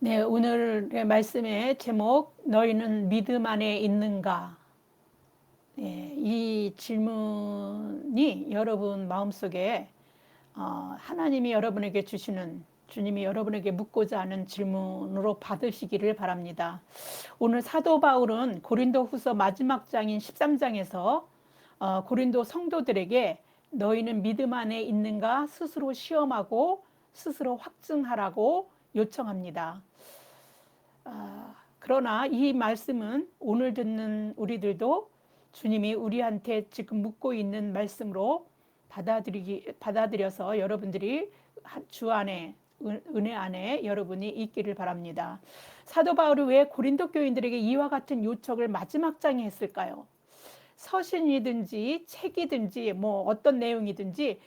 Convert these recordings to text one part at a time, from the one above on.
네, 오늘의 말씀의 제목, 너희는 믿음 안에 있는가? 네, 이 질문이 여러분 마음속에 하나님이 여러분에게 주시는, 주님이 여러분에게 묻고자 하는 질문으로 받으시기를 바랍니다. 오늘 사도 바울은 고린도 후서 마지막 장인 13장에서 고린도 성도들에게 너희는 믿음 안에 있는가 스스로 시험하고 스스로 확증하라고 요청합니다. 그러나 이 말씀은 오늘 듣는 우리들도 주님이 우리한테 지금 묻고 있는 말씀으로 받아들여서 여러분들이 주 안에, 은혜 안에 여러분이 있기를 바랍니다. 사도 바울이 왜 고린도 교인들에게 이와 같은 요청을 마지막 장에 했을까요? 서신이든지 책이든지 뭐 어떤 내용이든지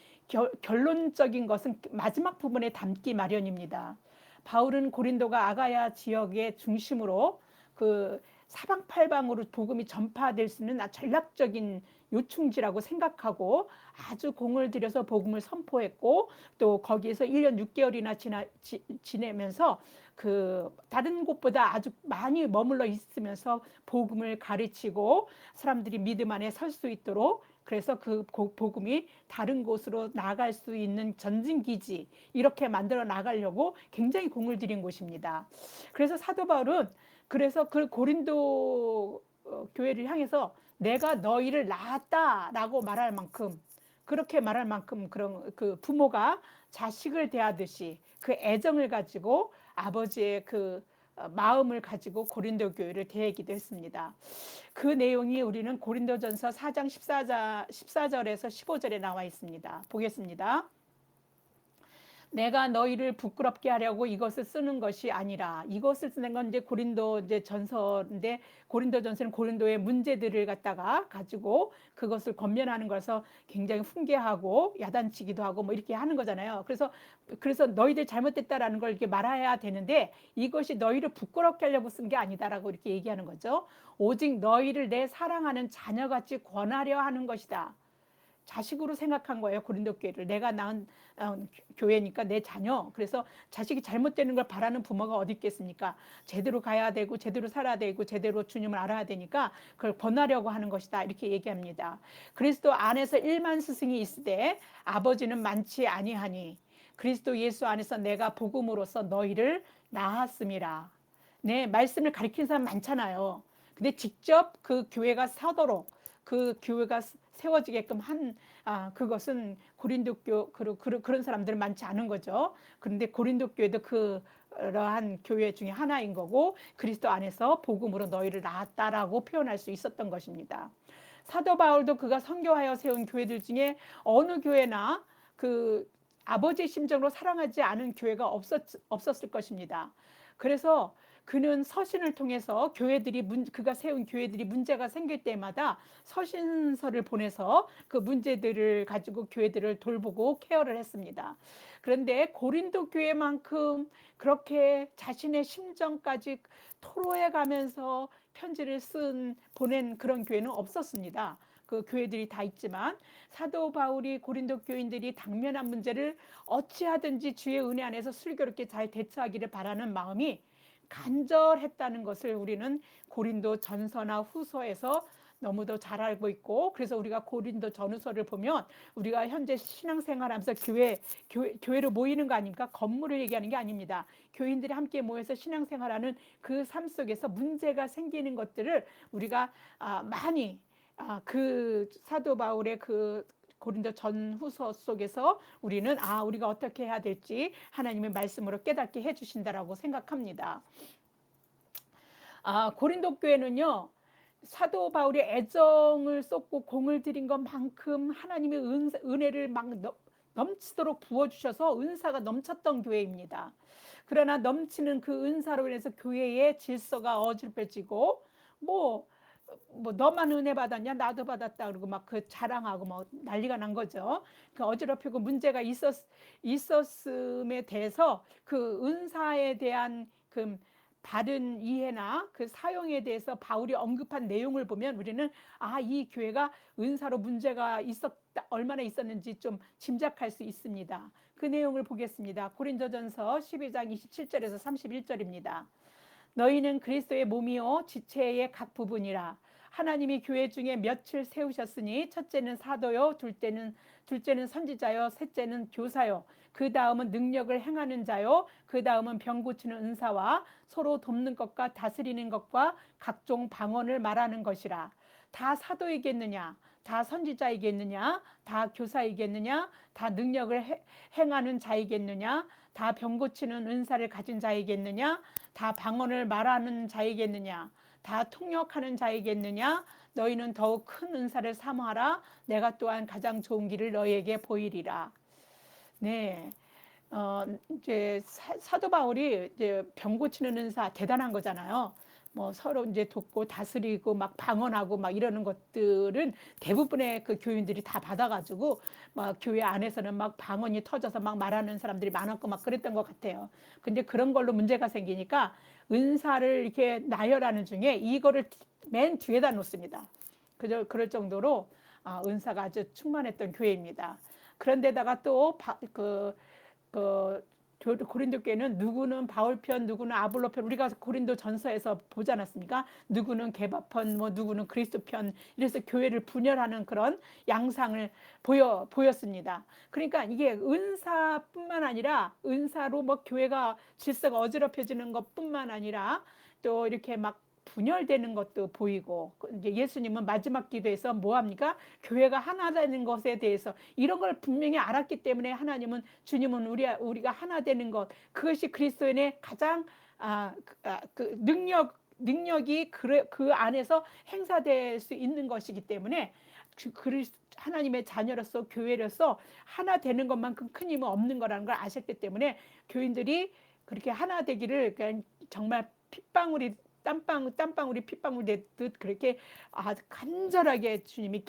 결론적인 것은 마지막 부분에 담기 마련입니다. 바울은 고린도가 아가야 지역의 중심으로 그 사방팔방으로 복음이 전파될 수 있는 전략적인 요충지라고 생각하고 아주 공을 들여서 복음을 선포했고 또 거기에서 1년 6개월이나 지내면서 그 다른 곳보다 아주 많이 머물러 있으면서 복음을 가르치고 사람들이 믿음 안에 설 수 있도록 그래서 그 복음이 다른 곳으로 나갈 수 있는 전진기지 이렇게 만들어 나가려고 굉장히 공을 들인 곳입니다. 그래서 사도 바울은 그래서 그 고린도 교회를 향해서 내가 너희를 낳았다라고 말할 만큼 그렇게 말할 만큼 그런 그 부모가 자식을 대하듯이 그 애정을 가지고 아버지의 그 마음을 가지고 고린도 교회를 대하기도 했습니다. 그 내용이 우리는 고린도전서 4장 14절에서 15절에 나와 있습니다. 보겠습니다. 내가 너희를 부끄럽게 하려고 이것을 쓰는 것이 아니라 이것을 쓰는 건 이제 고린도 이제 전서인데 고린도 전서는 고린도의 문제들을 갖다가 가지고 그것을 권면하는 거라서 굉장히 훈계하고 야단치기도 하고 뭐 이렇게 하는 거잖아요. 그래서 너희들 잘못됐다라는 걸 이렇게 말해야 되는데 이것이 너희를 부끄럽게 하려고 쓴 게 아니다라고 이렇게 얘기하는 거죠. 오직 너희를 내 사랑하는 자녀같이 권하려 하는 것이다. 자식으로 생각한 거예요. 고린도 교회를 내가 낳은 교회니까 내 자녀. 그래서 자식이 잘못되는 걸 바라는 부모가 어디 있겠습니까? 제대로 가야 되고 제대로 살아야 되고 제대로 주님을 알아야 되니까 그걸 권하려고 하는 것이다. 이렇게 얘기합니다. 그리스도 안에서 1만 스승이 있을 때 아버지는 많지 아니하니 그리스도 예수 안에서 내가 복음으로써 너희를 낳았음이라. 네, 말씀을 가리키는 사람 많잖아요. 근데 직접 그 교회가 서도록 그 교회가 세워지게끔 한 그것은 고린도 교 그런 사람들은 많지 않은 거죠. 그런데 고린도 교회도 그러한 교회 중에 하나인 거고 그리스도 안에서 복음으로 너희를 낳았다라고 표현할 수 있었던 것입니다. 사도 바울도 그가 선교하여 세운 교회들 중에 어느 교회나 그 아버지의 심정으로 사랑하지 않은 교회가 없었을 것입니다. 그래서 그는 서신을 통해서 그가 세운 교회들이 문제가 생길 때마다 서신서를 보내서 그 문제들을 가지고 교회들을 돌보고 케어를 했습니다. 그런데 고린도 교회만큼 그렇게 자신의 심정까지 토로해 가면서 편지를 보낸 그런 교회는 없었습니다. 그 교회들이 다 있지만 사도 바울이 고린도 교인들이 당면한 문제를 어찌하든지 주의 은혜 안에서 슬기롭게 잘 대처하기를 바라는 마음이 간절했다는 것을 우리는 고린도 전서나 후서에서 너무도 잘 알고 있고 그래서 우리가 고린도 전후서를 보면 우리가 현재 신앙생활하면서 교회로 모이는 거 아닙니까? 건물을 얘기하는 게 아닙니다. 교인들이 함께 모여서 신앙생활하는 그 삶 속에서 문제가 생기는 것들을 우리가 많이 그 사도 바울의 그 고린도 전후서 속에서 우리는 우리가 어떻게 해야 될지 하나님의 말씀으로 깨닫게 해주신다라고 생각합니다. 고린도 교회는요 사도 바울이 애정을 쏟고 공을 들인 것만큼 하나님의 은혜를 막 넘치도록 부어주셔서 은사가 넘쳤던 교회입니다. 그러나 넘치는 그 은사로 인해서 교회의 질서가 어질러지고 뭐 너만 은혜 받았냐 나도 받았다 그러고 막 그 자랑하고 뭐 난리가 난 거죠. 그 어지럽히고 문제가 있었음에 대해서 그 은사에 대한 그 바른 이해나 그 사용에 대해서 바울이 언급한 내용을 보면 우리는 이 교회가 은사로 문제가 있었다, 얼마나 있었는지 좀 짐작할 수 있습니다. 그 내용을 보겠습니다. 고린도전서 12장 27절에서 31절입니다. 너희는 그리스도의 몸이요 지체의 각 부분이라. 하나님이 교회 중에 몇을 세우셨으니 첫째는 사도요, 둘째는 선지자요, 셋째는 교사요, 그 다음은 능력을 행하는 자요, 그 다음은 병 고치는 은사와 서로 돕는 것과 다스리는 것과 각종 방언을 말하는 것이라. 다 사도이겠느냐? 다 선지자이겠느냐? 다 교사이겠느냐? 다 능력을 행하는 자이겠느냐? 다 병 고치는 은사를 가진 자이겠느냐? 다 방언을 말하는 자이겠느냐? 다 통역하는 자이겠느냐? 너희는 더욱 큰 은사를 사모하라. 내가 또한 가장 좋은 길을 너희에게 보이리라. 네. 이제 사도 바울이 이제 병 고치는 은사 대단한 거잖아요. 뭐 서로 이제 돕고 다스리고 막 방언하고 막 이러는 것들은 대부분의 그 교인들이 다 받아가지고 막 교회 안에서는 막 방언이 터져서 막 말하는 사람들이 많았고 막 그랬던 것 같아요. 근데 그런 걸로 문제가 생기니까 은사를 이렇게 나열하는 중에 이거를 맨 뒤에다 놓습니다. 그럴 정도로 은사가 아주 충만했던 교회입니다. 그런데다가 또 고린도 교회는 누구는 바울 편, 누구는 아볼로 편, 우리가 고린도 전서에서 보지 않았습니까? 누구는 게바 편, 뭐 누구는 그리스도 편, 이래서 교회를 분열하는 그런 양상을 보였습니다. 그러니까 이게 은사뿐만 아니라 은사로 뭐 교회가 질서가 어지럽혀지는 것뿐만 아니라 또 이렇게 막 분열되는 것도 보이고, 이제 예수님은 마지막 기도에서 뭐 합니까? 교회가 하나 되는 것에 대해서 이런 걸 분명히 알았기 때문에 하나님은, 주님은 우리가 하나 되는 것, 그것이 그리스도인의 가장 능력이 그 안에서 행사될 수 있는 것이기 때문에 하나님의 자녀로서 교회로서 하나 되는 것만큼 큰 힘은 없는 거라는 걸 아셨기 때문에 교인들이 그렇게 하나 되기를 그냥 정말 땀방울이 핏방울 되듯 그렇게 간절하게 주님이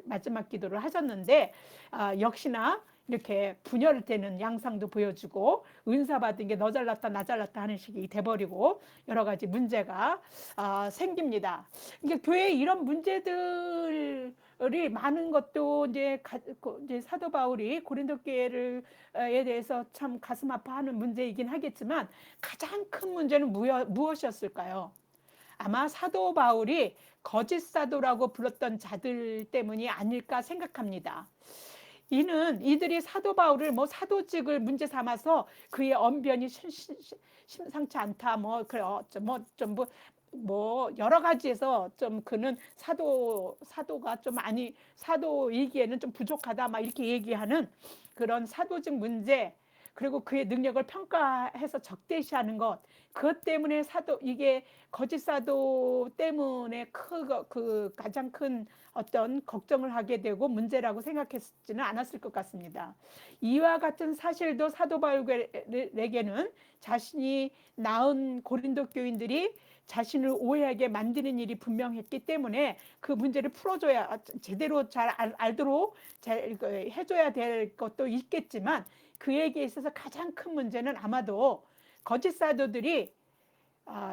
마지막 기도를 하셨는데, 역시나 이렇게 분열되는 양상도 보여주고 은사 받은 게 너 잘났다 나 잘났다 하는 식이 돼버리고 여러 가지 문제가 생깁니다. 그러니까 교회에 이런 문제들이 많은 것도 이제 사도 바울이 고린도 교회에 대해서 참 가슴 아파하는 문제이긴 하겠지만, 가장 큰 문제는 무엇이었을까요? 아마 사도 바울이 거짓 사도라고 불렀던 자들 때문이 아닐까 생각합니다. 이들이 사도 바울을 뭐 사도직을 문제 삼아서 그의 언변이 심상치 않다, 뭐 여러 가지에서 좀 그는 사도가 좀 사도이기에는 좀 부족하다 막 이렇게 얘기하는 그런 사도직 문제, 그리고 그의 능력을 평가해서 적대시하는 것, 그것 때문에 이게 거짓 사도 때문에 가장 큰 어떤 걱정을 하게 되고 문제라고 생각했지는 않았을 것 같습니다. 이와 같은 사실도 사도 바울에게는 자신이 낳은 고린도 교인들이 자신을 오해하게 만드는 일이 분명했기 때문에 그 문제를 풀어줘야, 제대로 잘 알도록 잘 해줘야 될 것도 있겠지만, 그에게 있어서 가장 큰 문제는 아마도 거짓 사도들이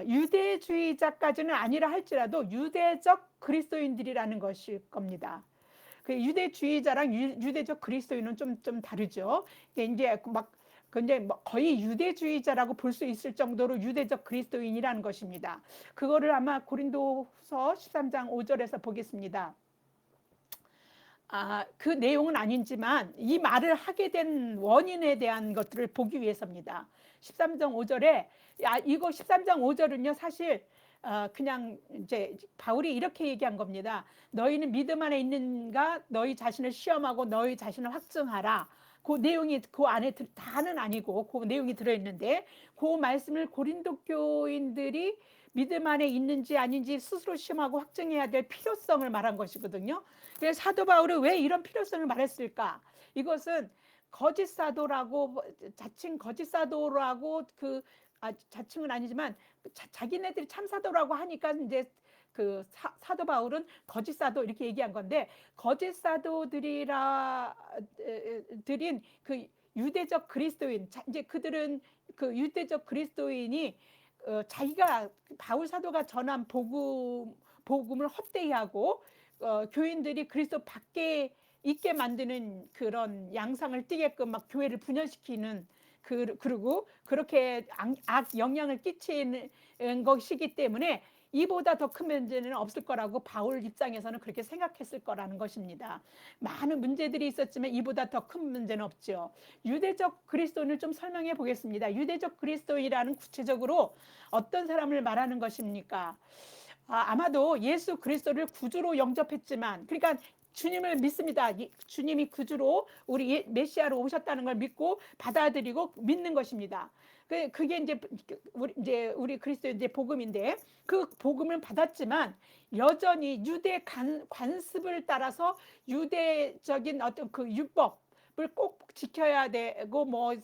유대주의자까지는 아니라 할지라도 유대적 그리스도인들이라는 것일 겁니다. 그 유대주의자랑 유대적 그리스도인은 좀 다르죠. 이제 근데 거의 유대주의자라고 볼 수 있을 정도로 유대적 그리스도인이라는 것입니다. 그거를 아마 고린도후서 13장 5절에서 보겠습니다. 그 내용은 아니지만 이 말을 하게 된 원인에 대한 것들을 보기 위해서입니다. 13장 5절에 이거 13장 5절은요 사실 그냥 이제 바울이 이렇게 얘기한 겁니다. 너희는 믿음 안에 있는가? 너희 자신을 시험하고 너희 자신을 확증하라. 그 내용이 그 안에 다는 아니고 그 내용이 들어있는데, 그 말씀을 고린도 교인들이 믿음 안에 있는지 아닌지 스스로 시험하고 확증해야 될 필요성을 말한 것이거든요. 그래서 사도 바울이 왜 이런 필요성을 말했을까? 이것은 거짓 사도라고, 자칭 거짓 사도라고 자칭은 아니지만 자기네들이 참 사도라고 하니까 이제 사도 바울은 거짓 사도 이렇게 얘기한 건데, 거짓 사도들인 그 유대적 그리스도인, 이제 그들은 그 유대적 그리스도인이 자기가 바울 사도가 전한 복음을 헛되이 하고 교인들이 그리스도 밖에 있게 만드는 그런 양상을 띠게끔 막 교회를 분열시키는 그리고 그렇게 악 영향을 끼치는 것이기 때문에 이보다 더 큰 문제는 없을 거라고 바울 입장에서는 그렇게 생각했을 거라는 것입니다. 많은 문제들이 있었지만 이보다 더 큰 문제는 없죠. 유대적 그리스도인을 좀 설명해 보겠습니다. 유대적 그리스도인이라는 구체적으로 어떤 사람을 말하는 것입니까? 아마도 예수 그리스도를 구주로 영접했지만, 그러니까 주님을 믿습니다. 주님이 구주로 우리 메시아로 오셨다는 걸 믿고 받아들이고 믿는 것입니다. 그게 이제 우리 그리스도의 이제 복음인데, 그 복음을 받았지만 여전히 유대 관습을 따라서 유대적인 어떤 그 율법을 꼭 지켜야 되고, 뭐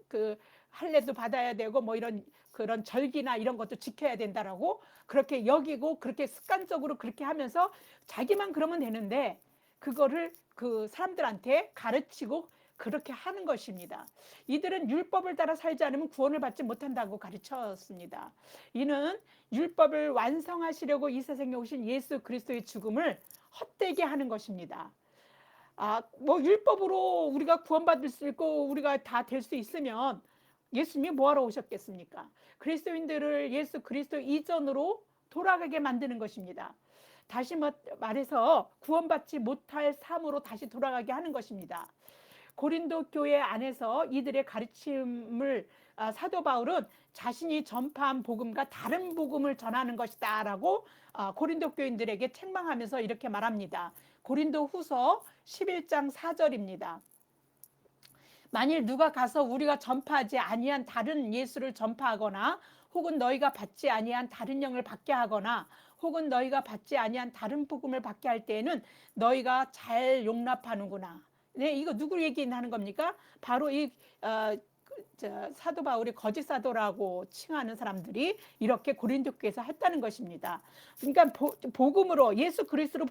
그 할례도 받아야 되고, 뭐 이런 그런 절기나 이런 것도 지켜야 된다라고 그렇게 여기고, 그렇게 습관적으로 그렇게 하면서 자기만 그러면 되는데 그거를 그 사람들한테 가르치고 그렇게 하는 것입니다. 이들은 율법을 따라 살지 않으면 구원을 받지 못한다고 가르쳤습니다. 이는 율법을 완성하시려고 이 세상에 오신 예수 그리스도의 죽음을 헛되게 하는 것입니다. 뭐 율법으로 우리가 구원받을 수 있고 우리가 다 될 수 있으면 예수님이 뭐하러 오셨겠습니까? 그리스도인들을 예수 그리스도 이전으로 돌아가게 만드는 것입니다. 다시 말해서 구원받지 못할 삶으로 다시 돌아가게 하는 것입니다. 고린도 교회 안에서 이들의 가르침을 사도 바울은 자신이 전파한 복음과 다른 복음을 전하는 것이다라고 고린도 교인들에게 책망하면서 이렇게 말합니다. 고린도 후서 11장 4절입니다. 만일 누가 가서 우리가 전파하지 아니한 다른 예수를 전파하거나, 혹은 너희가 받지 아니한 다른 영을 받게 하거나, 혹은 너희가 받지 아니한 다른 복음을 받게 할 때에는 너희가 잘 용납하는구나. 네, 이거 누구 얘기하는 겁니까? 바로 이 사도 바울이 거짓 사도라고 칭하는 사람들이 이렇게 고린도 교회에서 했다는 것입니다. 그러니까 복음으로 예수 그리스도로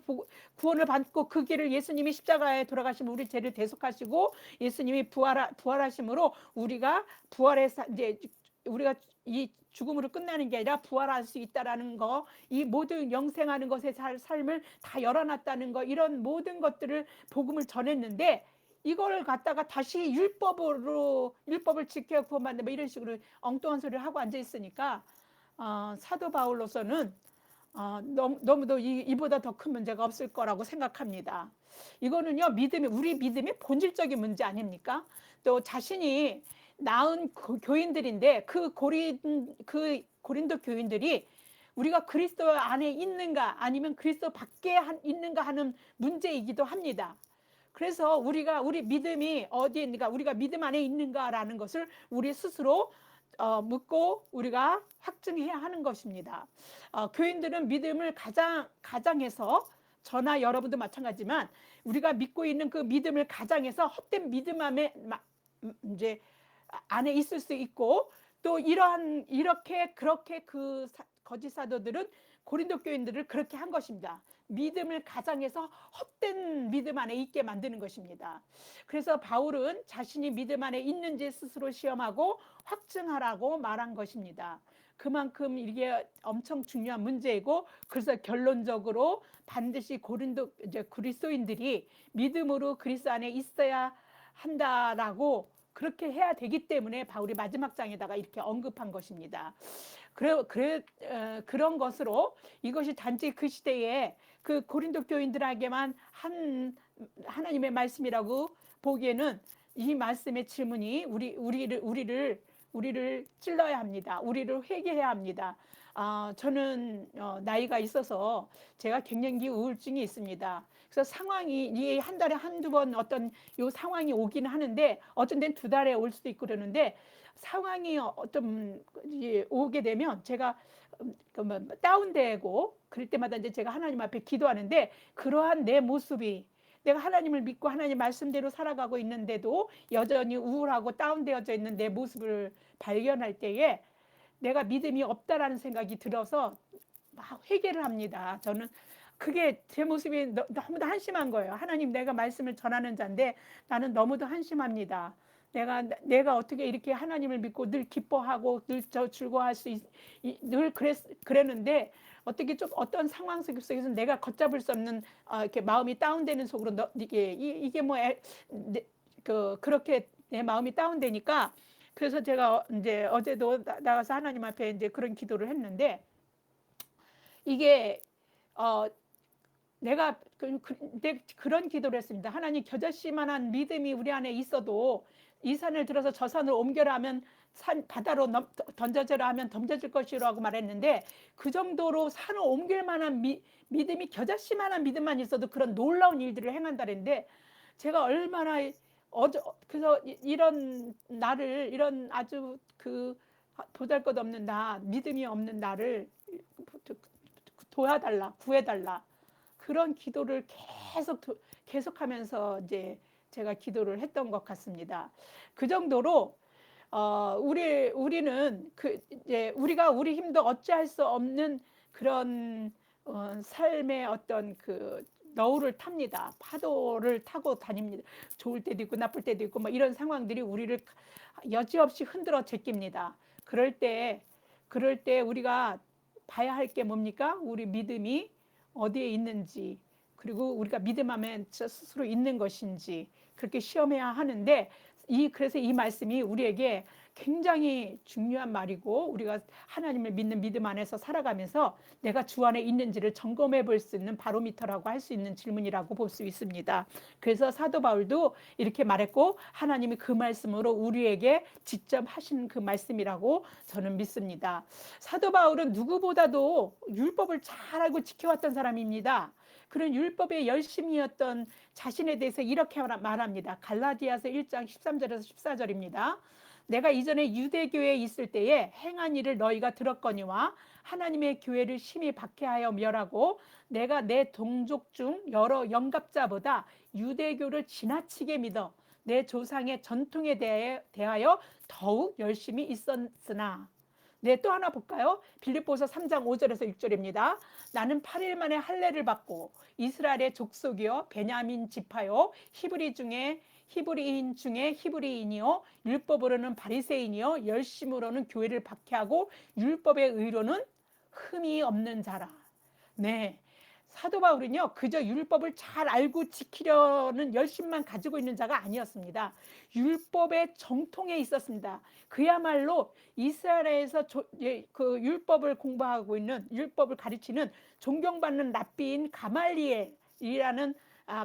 구원을 받고 그 길을 예수님이 십자가에 돌아가시면 우리 죄를 대속하시고, 예수님이 부활하심으로 우리가 부활해서 이제 우리가 이 죽음으로 끝나는 게 아니라 부활할 수 있다라는 거, 이 모든 영생하는 것의 삶을 다 열어놨다는 거, 이런 모든 것들을 복음을 전했는데, 이걸 갖다가 다시 율법을 지켜야 구원받는 뭐 이런 식으로 엉뚱한 소리를 하고 앉아 있으니까 사도 바울로서는 너무도 이보다 더 큰 문제가 없을 거라고 생각합니다. 이거는요, 우리 믿음의 본질적인 문제 아닙니까? 또 자신이 낳은 교인들인데 그 고린도 교인들이 우리가 그리스도 안에 있는가 아니면 그리스도 밖에 있는가 하는 문제이기도 합니다. 그래서 우리 믿음이 어디에 있는가, 우리가 믿음 안에 있는가라는 것을 우리 스스로 묻고 우리가 확증해야 하는 것입니다. 교인들은 믿음을 가장해서, 저나 여러분도 마찬가지지만 우리가 믿고 있는 그 믿음을 가장해서 헛된 믿음 이제 안에 있을 수 있고, 또 그렇게 그 거짓 사도들은 고린도 교인들을 그렇게 한 것입니다. 믿음을 가장해서 헛된 믿음 안에 있게 만드는 것입니다. 그래서 바울은 자신이 믿음 안에 있는지 스스로 시험하고 확증하라고 말한 것입니다. 그만큼 이게 엄청 중요한 문제이고, 그래서 결론적으로 반드시 그리스도인들이 믿음으로 그리스도 안에 있어야 한다라고 그렇게 해야 되기 때문에 바울이 마지막 장에다가 이렇게 언급한 것입니다. 그런 것으로 이것이 단지 그 시대에 그 고린도 교인들에게만 한 하나님의 말씀이라고 보기에는 이 말씀의 질문이 우리를 찔러야 합니다. 우리를 회개해야 합니다. 저는 나이가 있어서 제가 갱년기 우울증이 있습니다. 그래서 상황이 한 달에 한두 번 어떤 요 상황이 오긴 하는데, 어쩐 데는 두 달에 올 수도 있고 그러는데, 상황이 어떤 오게 되면 제가 다운되고 그럴 때마다 이제 제가 하나님 앞에 기도하는데, 그러한 내 모습이, 내가 하나님을 믿고 하나님 말씀대로 살아가고 있는데도 여전히 우울하고 다운되어져 있는 내 모습을 발견할 때에 내가 믿음이 없다라는 생각이 들어서 막 회개를 합니다. 저는 그게 제 모습이 너무도 한심한 거예요. 하나님, 내가 말씀을 전하는 자인데 나는 너무도 한심합니다. 내가 어떻게 이렇게 하나님을 믿고 늘 기뻐하고 늘 저 즐거워할 수 늘 그랬는데 어떻게 좀 어떤 상황 속에서 내가 걷잡을 수 없는 이렇게 마음이 다운되는 속으로 이게 뭐 그렇게 내 마음이 다운되니까 그래서 제가 이제 어제도 나가서 하나님 앞에 이제 그런 기도를 했는데 이게 어 내가 그런 기도를 했습니다. 하나님 겨자씨만한 믿음이 우리 안에 있어도 이 산을 들어서 저 산을 옮겨라 하면 바다로 던져져라 하면 던져질 것이라고 말했는데 그 정도로 산을 옮길 만한 믿음이 겨자씨만한 믿음만 있어도 그런 놀라운 일들을 행한다는데 제가 얼마나 그래서 이런 나를 이런 아주 그 보잘것없는 믿음이 없는 나를 도와달라 구해달라 그런 기도를 계속하면서 이제 제가 기도를 했던 것 같습니다. 그 정도로 우리는 이제 우리 힘도 어찌할 수 없는 그런 삶의 어떤 그 너울을 탑니다. 파도를 타고 다닙니다. 좋을 때도 있고 나쁠 때도 있고 뭐 이런 상황들이 우리를 여지없이 흔들어 제낍니다. 그럴 때 우리가 봐야 할 게 뭡니까? 우리 믿음이 어디에 있는지 그리고 우리가 믿음 안에 스스로 있는 것인지 그렇게 시험해야 하는데 그래서 이 말씀이 우리에게 굉장히 중요한 말이고 우리가 하나님을 믿는 믿음 안에서 살아가면서 내가 주 안에 있는지를 점검해 볼 수 있는 바로미터라고 할 수 있는 질문이라고 볼 수 있습니다. 그래서 사도 바울도 이렇게 말했고 하나님이 그 말씀으로 우리에게 직접 하신 그 말씀이라고 저는 믿습니다. 사도 바울은 누구보다도 율법을 잘 알고 지켜왔던 사람입니다. 그런 율법에 열심이었던 자신에 대해서 이렇게 말합니다. 갈라디아서 1장 13절에서 14절입니다. 내가 이전에 유대교회에 있을 때에 행한 일을 너희가 들었거니와 하나님의 교회를 심히 박해하여 멸하고 내가 내 동족 중 여러 영갑자보다 유대교를 지나치게 믿어 내 조상의 전통에 대하여 더욱 열심히 있었으나 네, 또 하나 볼까요? 빌립보서 3장 5절에서 6절입니다. 나는 8일 만에 할례를 받고 이스라엘의 족속이요 베냐민 지파요 히브리인 중에 히브리인이요 율법으로는 바리새인이요 열심으로는 교회를 박해하고 율법의 의로는 흠이 없는 자라. 네. 사도 바울은요 그저 율법을 잘 알고 지키려는 열심만 가지고 있는 자가 아니었습니다. 율법의 정통에 있었습니다. 그야말로 이스라엘에서 그 율법을 공부하고 있는 율법을 가르치는 존경받는 랍비인 가말리엘이라는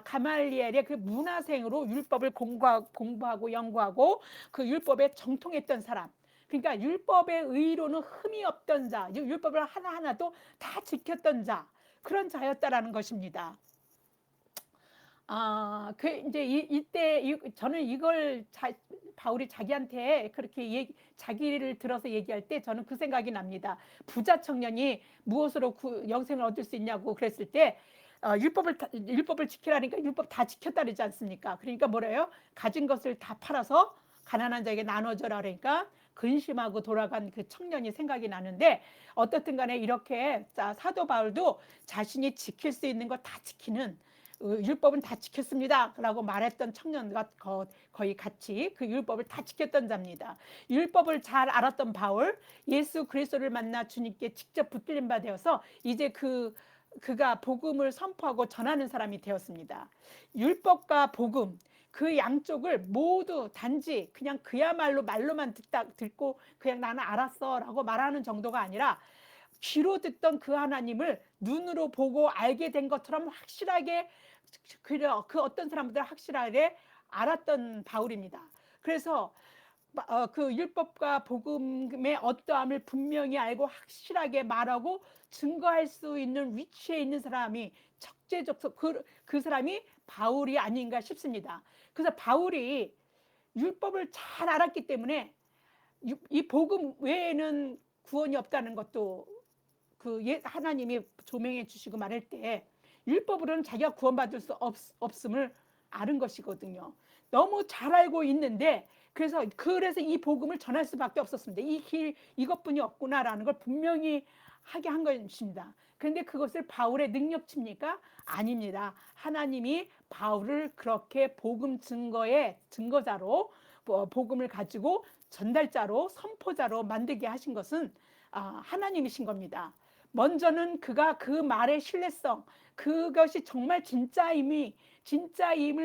가말리엘의 그 문화생으로 율법을 공부하고 연구하고 그 율법에 정통했던 사람. 그러니까 율법의 의로는 흠이 없던 자, 율법을 하나하나도 다 지켰던 자. 그런 자였다라는 것입니다. 이제 이때 저는 이걸 바울이 자기한테 그렇게 자기를 들어서 얘기할 때 저는 그 생각이 납니다. 부자 청년이 무엇으로 영생을 얻을 수 있냐고 그랬을 때 율법을 지키라니까 율법 다 지켰다 그러지 않습니까? 그러니까 뭐래요? 가진 것을 다 팔아서 가난한 자에게 나눠줘라 그러니까 근심하고 돌아간 그 청년이 생각이 나는데 어떻든 간에 이렇게 사도 바울도 자신이 지킬 수 있는 거 다 지키는 율법은 다 지켰습니다 라고 말했던 청년과 거의 같이 그 율법을 다 지켰던 자입니다. 율법을 잘 알았던 바울, 예수 그리스도를 만나 주님께 직접 붙들린 바 되어서 이제 그가 복음을 선포하고 전하는 사람이 되었습니다. 율법과 복음 그 양쪽을 모두 단지 그냥 그야말로 말로만 듣고 그냥 나는 알았어 라고 말하는 정도가 아니라 귀로 듣던 그 하나님을 눈으로 보고 알게 된 것처럼 확실하게 그 어떤 사람들 확실하게 알았던 바울입니다. 그래서 그 율법과 복음의 어떠함을 분명히 알고 확실하게 말하고 증거할 수 있는 위치에 있는 사람이 적재적소 그 사람이 바울이 아닌가 싶습니다. 그래서 바울이 율법을 잘 알았기 때문에 이 복음 외에는 구원이 없다는 것도 하나님이 조명해 주시고 말할 때 율법으로는 자기가 구원받을 수 없음을 아는 것이거든요. 너무 잘 알고 있는데 그래서 이 복음을 전할 수밖에 없었습니다. 이 길 이것뿐이 없구나라는 걸 분명히 하게 한 것입니다. 그런데 그것을 바울의 능력치입니까? 아닙니다. 하나님이 바울을 그렇게 복음 증거의 증거자로 복음을 가지고 전달자로 선포자로 만들게 하신 것은 하나님이신 겁니다. 먼저는 그가 그 말의 신뢰성, 그것이 정말 진짜임을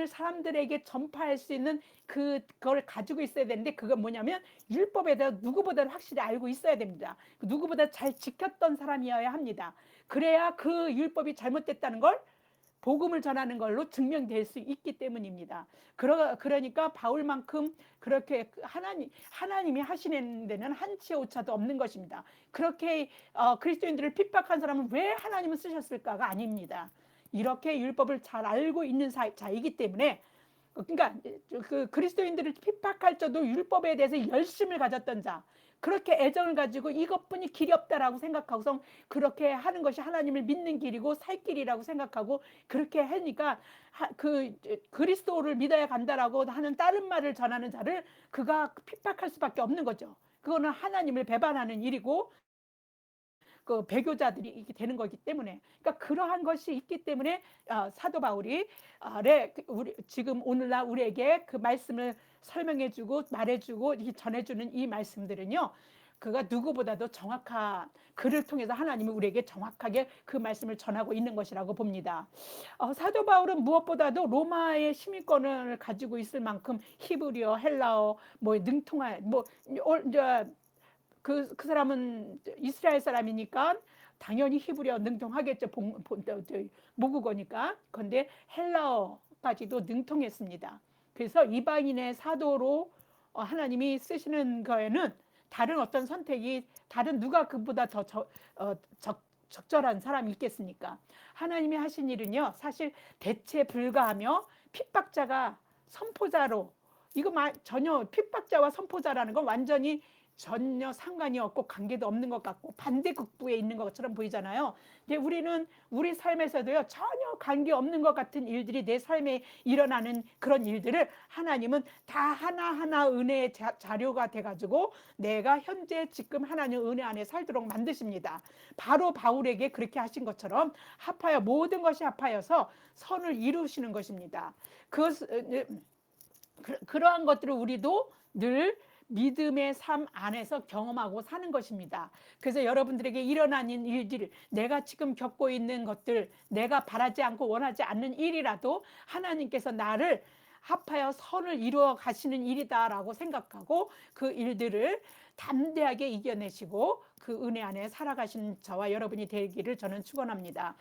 사람들에게 전파할 수 있는 그걸 가지고 있어야 되는데, 그건 뭐냐면 율법에 대해 누구보다 확실히 알고 있어야 됩니다. 누구보다 잘 지켰던 사람이어야 합니다. 그래야 그 율법이 잘못됐다는 걸 복음을 전하는 걸로 증명될 수 있기 때문입니다. 그러니까 바울만큼 그렇게 하나님이 하시는 데는 한치의 오차도 없는 것입니다. 그렇게 그리스도인들을 핍박한 사람은 왜 하나님은 쓰셨을까가 아닙니다. 이렇게 율법을 잘 알고 있는 자이기 때문에, 그러니까 그 그리스도인들을 핍박할 때도 율법에 대해서 열심을 가졌던 자, 그렇게 애정을 가지고 이것뿐이 길이 없다라고 생각하고서 그렇게 하는 것이 하나님을 믿는 길이고 살 길이라고 생각하고 그렇게 하니까 그 그리스도를 믿어야 간다라고 하는 다른 말을 전하는 자를 그가 핍박할 수밖에 없는 거죠. 그거는 하나님을 배반하는 일이고 그 배교자들이 이렇게 되는 거기 때문에, 그러니까 그러한 것이 있기 때문에 사도 바울이 우리 지금 오늘날 우리에게 그 말씀을 설명해주고 말해주고 이렇게 전해주는 이 말씀들은요, 그가 누구보다도 정확한 그를 통해서 하나님이 우리에게 정확하게 그 말씀을 전하고 있는 것이라고 봅니다. 사도 바울은 무엇보다도 로마의 시민권을 가지고 있을 만큼 히브리어, 헬라어 뭐 능통한 그 사람은 이스라엘 사람이니까 당연히 히브리어 능통하겠죠. 모국어니까. 그런데 헬라어까지도 능통했습니다. 그래서 이방인의 사도로 하나님이 쓰시는 거에는 다른 어떤 선택이, 다른 누가 그보다 더 적절한 사람이 있겠습니까? 하나님이 하신 일은요, 사실 대체 불가하며 핍박자가 선포자로, 이거 전혀 핍박자와 선포자라는 건 완전히 전혀 상관이 없고 관계도 없는 것 같고 반대극부에 있는 것처럼 보이잖아요. 근데 우리는 우리 삶에서도요, 전혀 관계없는 것 같은 일들이 내 삶에 일어나는 그런 일들을 하나님은 다 하나하나 은혜의 자료가 돼가지고 내가 현재 지금 하나님 은혜 안에 살도록 만드십니다. 바로 바울에게 그렇게 하신 것처럼 모든 것이 합하여서 선을 이루시는 것입니다. 그러한 것들을 우리도 늘 믿음의 삶 안에서 경험하고 사는 것입니다. 그래서 여러분들에게 일어나는 일들, 내가 지금 겪고 있는 것들, 내가 바라지 않고 원하지 않는 일이라도 하나님께서 나를 합하여 선을 이루어 가시는 일이다라고 생각하고 그 일들을 담대하게 이겨내시고 그 은혜 안에 살아가시는 저와 여러분이 되기를 저는 축원합니다.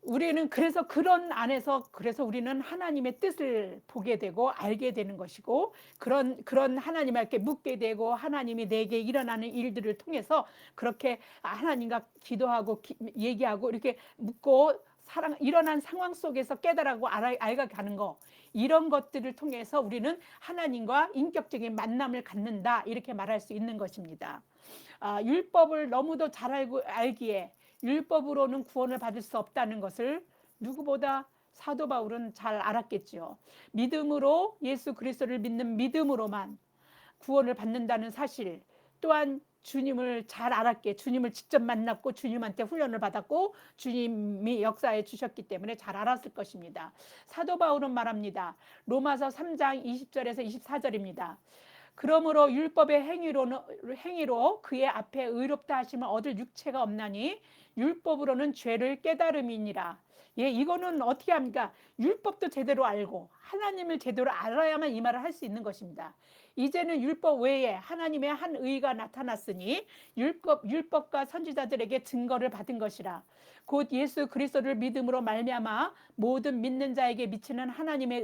우리는 그래서 그런 안에서, 그래서 우리는 하나님의 뜻을 보게 되고 알게 되는 것이고, 그런 하나님께 묻게 되고 하나님이 내게 일어나는 일들을 통해서 그렇게 하나님과 기도하고 얘기하고 이렇게 묻고 일어난 상황 속에서 깨달아고 알아가는 거, 이런 것들을 통해서 우리는 하나님과 인격적인 만남을 갖는다, 이렇게 말할 수 있는 것입니다. 율법을 너무도 잘 알기에 율법으로는 구원을 받을 수 없다는 것을 누구보다 사도 바울은 잘 알았겠죠. 믿음으로, 예수 그리스도를 믿는 믿음으로만 구원을 받는다는 사실, 또한 주님을 잘 알았기에, 주님을 직접 만났고 주님한테 훈련을 받았고 주님이 역사해 주셨기 때문에 잘 알았을 것입니다. 사도 바울은 말합니다. 로마서 3장 20절에서 24절입니다. 그러므로 율법의 행위로 그의 앞에 의롭다 하심을 얻을 육체가 없나니 율법으로는 죄를 깨달음이니라. 예, 이거는 어떻게 합니까? 율법도 제대로 알고 하나님을 제대로 알아야만 이 말을 할 수 있는 것입니다. 이제는 율법 외에 하나님의 한 의가 나타났으니 율법과 선지자들에게 증거를 받은 것이라. 곧 예수 그리스도를 믿음으로 말미암아 모든 믿는 자에게 미치는 하나님의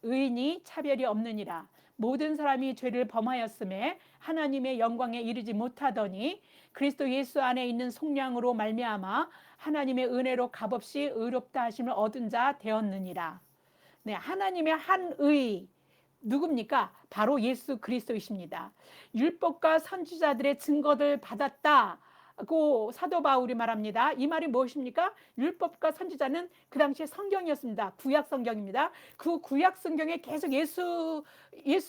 의인이 차별이 없느니라. 모든 사람이 죄를 범하였음에 하나님의 영광에 이르지 못하더니 그리스도 예수 안에 있는 속량으로 말미암아 하나님의 은혜로 값없이 의롭다 하심을 얻은 자 되었느니라. 네, 하나님의 한 의 누굽니까? 바로 예수 그리스도이십니다. 율법과 선지자들의 증거를 받았다고 사도 바울이 말합니다. 이 말이 무엇입니까? 율법과 선지자는 그 당시에 성경이었습니다. 구약 성경입니다. 그 구약 성경에 계속 예수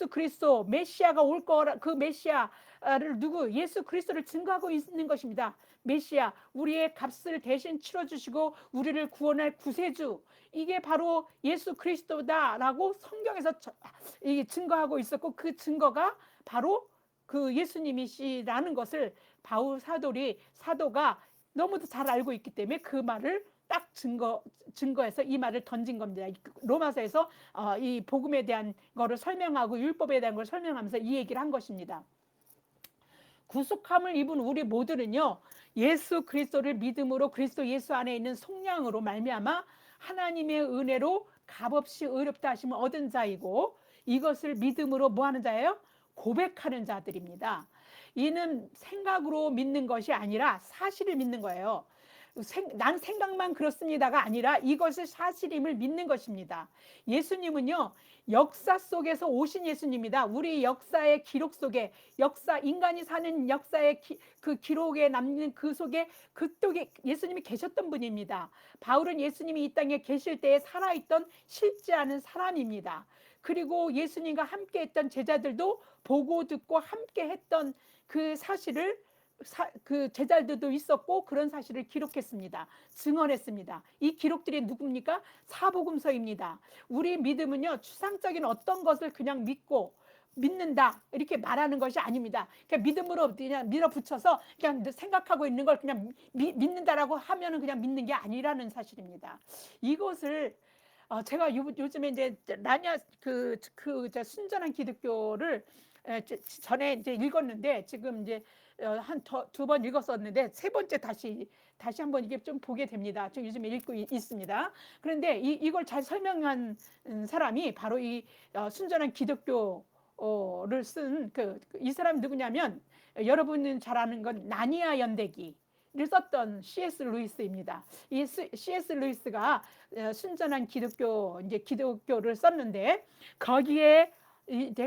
그리스도 메시아가 올 거라, 그 메시아 누구 예수 그리스도를 증거하고 있는 것입니다. 메시아, 우리의 값을 대신 치러주시고 우리를 구원할 구세주, 이게 바로 예수 그리스도다라고 성경에서 이게 증거하고 있었고, 그 증거가 바로 그 예수님이시라는 것을 바울 사도가 너무도 잘 알고 있기 때문에 그 말을 딱 증거해서 이 말을 던진 겁니다. 로마서에서 이 복음에 대한 거를 설명하고 율법에 대한 걸 설명하면서 이 얘기를 한 것입니다. 구속함을 입은 우리 모두는요, 예수 그리스도를 믿음으로 그리스도 예수 안에 있는 속량으로 말미암아 하나님의 은혜로 값없이 의롭다 하심을 얻은 자이고, 이것을 믿음으로 뭐 하는 자예요? 고백하는 자들입니다. 이는 생각으로 믿는 것이 아니라 사실을 믿는 거예요. 난 생각만 그렇습니다가 아니라 이것을 사실임을 믿는 것입니다. 예수님은요, 역사 속에서 오신 예수님이다. 우리 역사의 기록 속에, 인간이 사는 역사의 그 기록에 남는 그 속에 그쪽에 예수님이 계셨던 분입니다. 바울은 예수님이 이 땅에 계실 때에 살아있던 실제 않은 사람입니다. 그리고 예수님과 함께 했던 제자들도 보고 듣고 함께 했던 그 사실을 그 제자들도 있었고, 그런 사실을 기록했습니다. 증언했습니다. 이 기록들이 누굽니까? 사복음서입니다. 우리 믿음은요, 추상적인 어떤 것을 그냥 믿는다 이렇게 말하는 것이 아닙니다. 그냥 믿음으로 그냥 밀어붙여서 그냥 생각하고 있는 걸 그냥 믿는다라고 하면은 그냥 믿는 게 아니라는 사실입니다. 이것을 제가 요즘에 이제 라냐 순전한 기독교를 전에 이제 읽었는데, 지금 이제 한 두 번 읽었었는데 세 번째 다시 한번 이게 좀 보게 됩니다. 저 요즘에 읽고 있습니다. 그런데 이걸 잘 설명한 사람이 바로 이 순전한 기독교를 쓴 이 사람이 누구냐면, 여러분은 잘 아는 건 나니아 연대기 를 썼던 C.S. 루이스입니다. 이 C.S. 루이스가 순전한 기독교를 썼는데, 거기에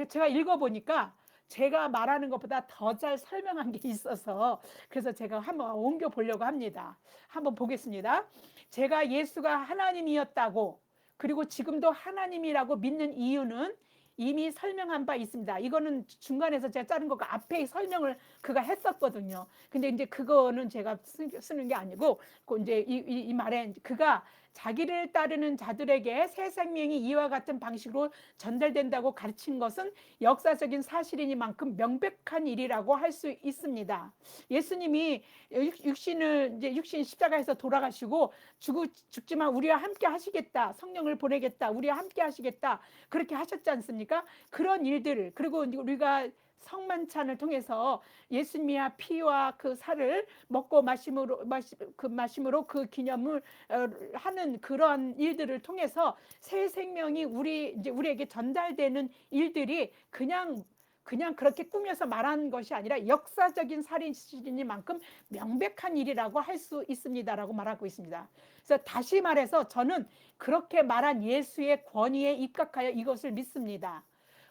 제가 읽어보니까 제가 말하는 것보다 더 잘 설명한 게 있어서, 그래서 제가 한번 옮겨 보려고 합니다. 한번 보겠습니다. 제가 예수가 하나님이었다고, 그리고 지금도 하나님이라고 믿는 이유는 이미 설명한 바 있습니다. 이거는 중간에서 제가 자른 거고 앞에 설명을 그가 했었거든요. 근데 이제 그거는 제가 쓰는 게 아니고, 이제 이 말에 그가 자기를 따르는 자들에게 새 생명이 이와 같은 방식으로 전달된다고 가르친 것은 역사적인 사실이니만큼 명백한 일이라고 할 수 있습니다. 예수님이 육신 십자가에서 돌아가시고 죽지만 우리와 함께 하시겠다, 성령을 보내겠다, 우리와 함께 하시겠다, 그렇게 하셨지 않습니까? 그런 일들, 그리고 우리가 성만찬을 통해서 예수님의 피와 그 살을 먹고 마심으로 그 기념을 하는 그런 일들을 통해서 새 생명이 우리에게 전달되는 일들이 그냥 그렇게 꾸며서 말하는 것이 아니라 역사적인 사실이니만큼 명백한 일이라고 할 수 있습니다라고 말하고 있습니다. 그래서 다시 말해서 저는 그렇게 말한 예수의 권위에 입각하여 이것을 믿습니다.